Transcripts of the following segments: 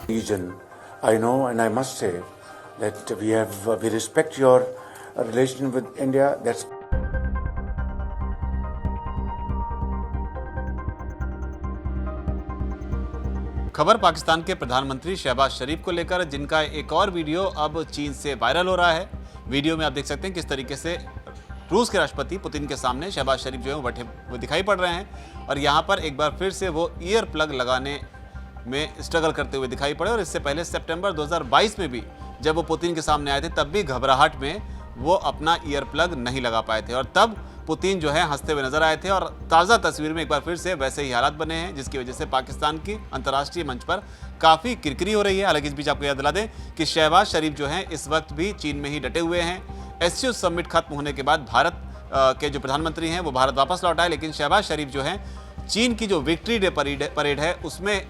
region. I know and I must say that we respect your relation with India. That's खबर पाकिस्तान के प्रधानमंत्री शहबाज शरीफ को लेकर, जिनका एक और वीडियो अब चीन से वायरल हो रहा है। वीडियो में आप देख सकते हैं किस तरीके से रूस के राष्ट्रपति पुतिन के सामने शहबाज शरीफ जो है वो बैठे हुए दिखाई पड़ रहे हैं और यहाँ पर एक बार फिर से वो ईयर प्लग लगाने में स्ट्रगल करते हुए दिखाई पड़े। और इससे पहले सितंबर 2022 में भी जब वो पुतिन के सामने आए थे, तब भी घबराहट में वो अपना ईयर प्लग नहीं लगा पाए थे और तब पुतिन जो है हंसते हुए नजर आए थे। और ताज़ा तस्वीर में एक बार फिर से वैसे ही हालात बने हैं, जिसकी वजह से पाकिस्तान की अंतर्राष्ट्रीय मंच पर काफ़ी किरकिरी हो रही है। हालांकि इस बीच आपको याद दिला दें कि शहबाज शरीफ जो हैं इस वक्त भी चीन में ही डटे हुए हैं। एससीओ समिट खत्म होने के बाद भारत के जो प्रधानमंत्री हैं वो भारत वापस लौट आए, लेकिन शहबाज शरीफ जो हैं चीन की जो विक्ट्री डे परेड है उसमें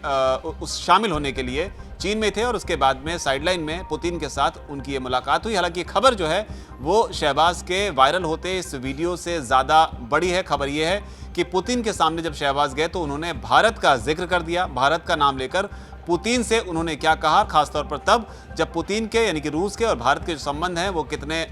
शामिल होने के लिए चीन में थे और उसके बाद में साइडलाइन में पुतिन के साथ उनकी ये मुलाकात हुई। हालांकि खबर जो है वो शहबाज के वायरल होते इस वीडियो से ज़्यादा बड़ी है। खबर ये है कि पुतिन के सामने जब शहबाज गए तो उन्होंने भारत का जिक्र कर दिया, भारत का नाम लेकर पुतिन से उन्होंने क्या कहा, खासतौर पर तब जब पुतिन के यानी कि रूस के और भारत के जो संबंध हैं वो कितने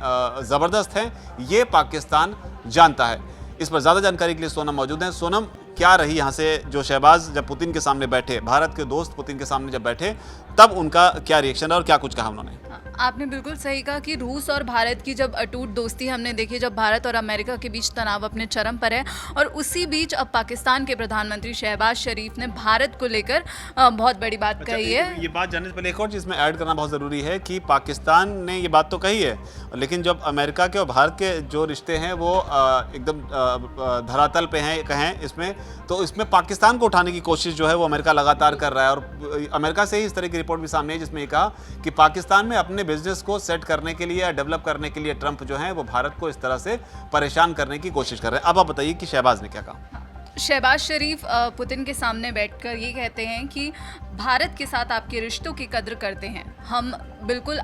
ज़बरदस्त हैं ये पाकिस्तान जानता है। इस पर ज़्यादा जानकारी के लिए सोनम मौजूद हैं। सोनम, क्या रही यहाँ से जो शहबाज जब पुतिन के सामने बैठे, भारत के दोस्त पुतिन के सामने जब बैठे, तब उनका क्या रिएक्शन है और क्या कुछ कहा उन्होंने? आपने बिल्कुल सही कहा कि रूस और भारत की जब अटूट दोस्ती हमने देखी, जब भारत और अमेरिका के बीच तनाव अपने चरम पर है, और उसी बीच अब पाकिस्तान के प्रधानमंत्री शहबाज शरीफ ने भारत को लेकर बहुत बड़ी बात कही है। ये बात जानने से पहले एक और चीज़ में ऐड करना बहुत ज़रूरी है कि पाकिस्तान ने ये बात तो कही है, लेकिन जब अमेरिका के और भारत के जो रिश्ते हैं वो एकदम धरातल पे हैं कहें इसमें, तो इसमें पाकिस्तान को उठाने की कोशिश जो है वो अमेरिका लगातार कर रहा है। और अमेरिका से ही इस तरह की रिपोर्ट भी सामने है जिसमें ये कहा कि पाकिस्तान में अपने बिजनेस को सेट करने के लिए या डेवलप करने के लिए ट्रंप जो है वो भारत को इस तरह से परेशान करने की कोशिश कर रहे हैं। अब आप बताइए कि शहबाज ने क्या कहा? शहबाज शरीफ पुतिन के सामने बैठकर ये कहते हैं कि भारत के साथ आपके रिश्तों की कद्र करते हैं। हम बिल्कुल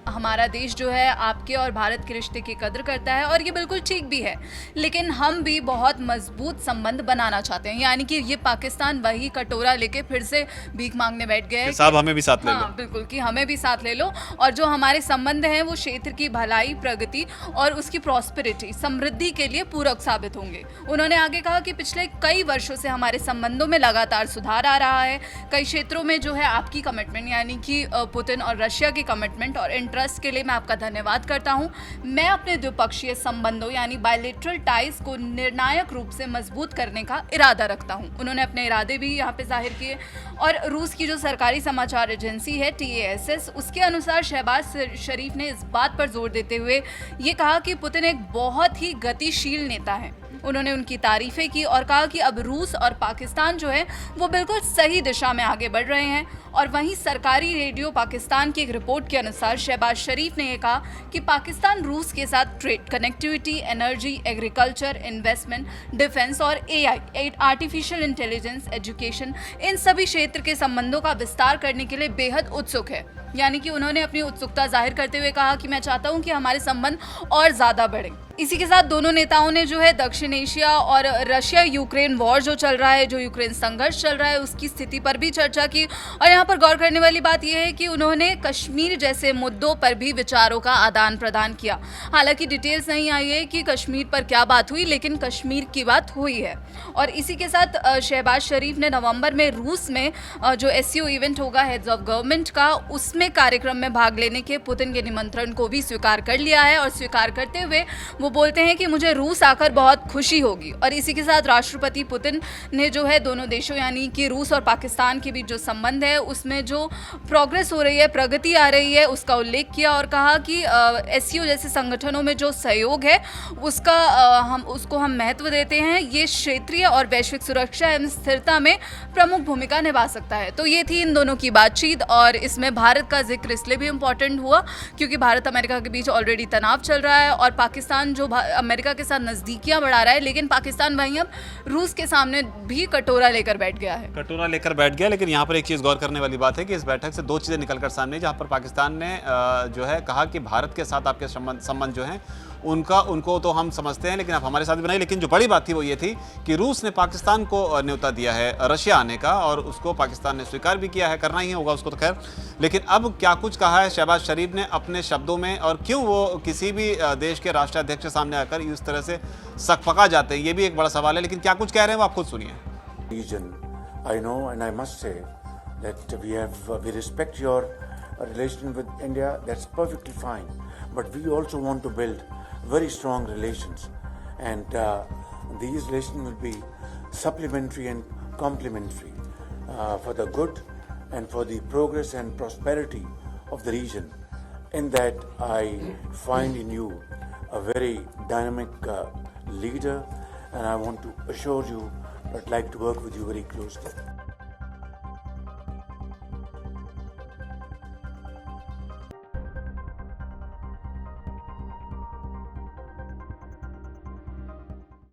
हमारा देश जो है आपके और भारत के रिश्ते की कद्र करता है और ये बिल्कुल ठीक भी है, लेकिन हम भी बहुत मजबूत संबंध बनाना चाहते हैं। यानी कि ये पाकिस्तान वही कटोरा लेके फिर से भीख मांगने बैठ गए साहब हमें भी साथ ले लो। हाँ बिल्कुल, कि हमें भी साथ ले लो, और जो हमारे संबंध हैं वो क्षेत्र की भलाई, प्रगति और उसकी प्रॉस्पेरिटी, समृद्धि के लिए पूरक साबित होंगे। उन्होंने आगे कहा कि पिछले कई वर्षों से हमारे संबंधों में लगातार सुधार आ रहा है। कई क्षेत्रों में जो है आपकी कमिटमेंट, यानी कि पुतिन और रशिया की कमिटमेंट और इंटरेस्ट के लिए मैं आपका धन्यवाद करता हूं। मैं अपने द्विपक्षीय संबंधों यानी बायलैटरल टाइज को निर्णायक रूप से मजबूत करने का इरादा रखता हूं। उन्होंने अपने इरादे भी यहाँ पे जाहिर किए। और रूस की जो सरकारी समाचार एजेंसी है TASS, उसके अनुसार शहबाज शरीफ ने इस बात पर जोर देते हुए ये कहा कि पुतिन एक बहुत ही गतिशील नेता है। उन्होंने उनकी तारीफें की और कहा कि अब रूस और पाकिस्तान जो है वो बिल्कुल सही दिशा में आगे बढ़ रहे हैं। और वहीं सरकारी रेडियो पाकिस्तान की एक रिपोर्ट के अनुसार शहबाज शरीफ ने यह कहा कि पाकिस्तान रूस के साथ trade, connectivity, energy, agriculture, investment, defence और AI, आर्टिफिशियल इंटेलिजेंस, एजुकेशन, इन सभी क्षेत्र के संबंधों का विस्तार करने के लिए बेहद उत्सुक है। यानी कि उन्होंने अपनी उत्सुकता जाहिर करते हुए कहा कि मैं चाहता हूं कि हमारे संबंध और ज़्यादा बढ़ें। इसी के साथ दोनों नेताओं ने जो है दक्षिण एशिया और रशिया यूक्रेन वॉर जो चल रहा है, जो यूक्रेन संघर्ष चल रहा है, उसकी स्थिति पर भी चर्चा की। और यहाँ पर गौर करने वाली बात यह है कि उन्होंने कश्मीर जैसे मुद्दों पर भी विचारों का आदान प्रदान किया। हालांकि डिटेल्स नहीं आई है कि कश्मीर पर क्या बात हुई, लेकिन कश्मीर की बात हुई है। और इसी के साथ शहबाज शरीफ ने नवंबर में रूस में जो SCO इवेंट होगा हेड्स ऑफ गवर्नमेंट का, उसमें कार्यक्रम में भाग लेने के पुतिन के निमंत्रण को भी स्वीकार कर लिया है। और स्वीकार करते हुए वो बोलते हैं कि मुझे रूस आकर बहुत खुशी होगी। और इसी के साथ राष्ट्रपति पुतिन ने जो है दोनों देशों यानी कि रूस और पाकिस्तान के बीच जो संबंध है उसमें जो प्रोग्रेस हो रही है, प्रगति आ रही है, उसका उल्लेख किया और कहा कि SCO जैसे संगठनों में जो सहयोग है उसको हम महत्व देते हैं। ये क्षेत्रीय और वैश्विक सुरक्षा एवं स्थिरता में प्रमुख भूमिका निभा सकता है। तो ये थी इन दोनों की बातचीत और इसमें भारत का जिक्र इसलिए भी इम्पोर्टेंट हुआ क्योंकि भारत अमेरिका के बीच ऑलरेडी तनाव चल रहा है और पाकिस्तान जो अमेरिका के साथ नज़दीकियां बढ़ा रहा है, लेकिन पाकिस्तान वहीं अब रूस के सामने भी कटोरा लेकर बैठ गया है। कटोरा लेकर बैठ गया। लेकिन यहाँ पर एक चीज़ गौर करने वाली बात है कि इस बैठक से दो चीज़ें निकलकर सामने, जहाँ पर पाकिस्तान ने जो है कहा कि भारत के साथ आपके संबंध जो हैं उनको तो हम समझते हैं, लेकिन आप हमारे साथ बनाइए। लेकिन जो बड़ी बात थी वो ये थी कि रूस ने पाकिस्तान को न्योता दिया है रशिया आने का, और उसको पाकिस्तान ने स्वीकार भी किया है, करना ही होगा उसको तो खैर। लेकिन अब क्या कुछ कहा है शहबाज शरीफ ने अपने शब्दों में, और क्यों वो किसी भी देश के राष्ट्राध्यक्ष के सामने आकर इस तरह से सकपका जाते हैं, ये भी एक बड़ा सवाल है। लेकिन क्या कुछ कह रहे हैं वो आप खुद सुनिए। Region, I know and I must say that we respect your relation with India. That's perfectly fine, but we also want to build very strong relations, and these relations will be supplementary and complementary for the good and for the progress and prosperity of the region. In that, I find in you a very dynamic leader, and I want to assure you that I'd like to work with you very closely.